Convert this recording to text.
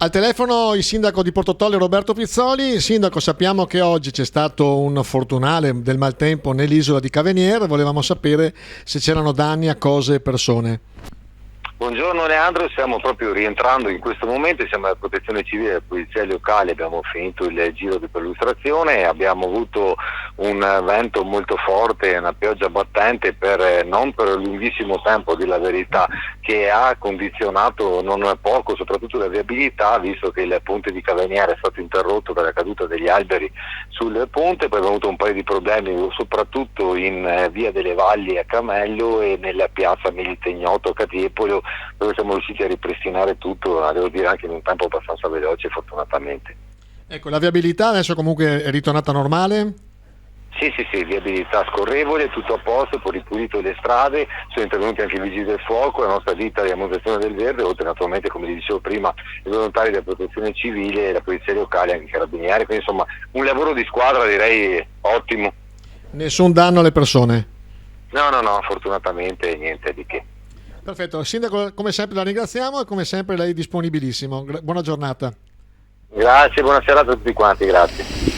Al telefono il sindaco di Portotolle Roberto Pizzoli. Sindaco, sappiamo che oggi c'è stato un fortunale del maltempo nell'isola di Caveniere, volevamo sapere se c'erano danni a cose e persone. Buongiorno Leandro, stiamo proprio rientrando in questo momento, siamo alla Protezione Civile e alla Polizia Locale, abbiamo finito il giro di perlustrazione e abbiamo avuto un vento molto forte, una pioggia battente non per lunghissimo tempo, di la verità, che ha condizionato non poco soprattutto la viabilità, visto che il ponte di Caveniere è stato interrotto per la caduta degli alberi sul ponte. Poi abbiamo avuto un paio di problemi soprattutto in via delle Valli a Camello e nella piazza Milite Ignoto a Catiepolo, dove siamo riusciti a ripristinare tutto, devo dire anche in un tempo abbastanza veloce fortunatamente. Ecco, la viabilità adesso comunque è ritornata normale? Sì, viabilità scorrevole, tutto a posto, poi ripulito le strade, sono intervenuti anche i vigili del fuoco, la nostra ditta di ammonizione del verde, oltre naturalmente, come vi dicevo prima, i volontari della protezione civile, la polizia locale e anche i carabinieri, quindi insomma un lavoro di squadra direi ottimo. Nessun danno alle persone? No, fortunatamente niente di che. Perfetto, sindaco, come sempre la ringraziamo e come sempre lei è disponibilissimo. Buona giornata. Grazie, buona serata a tutti quanti, grazie.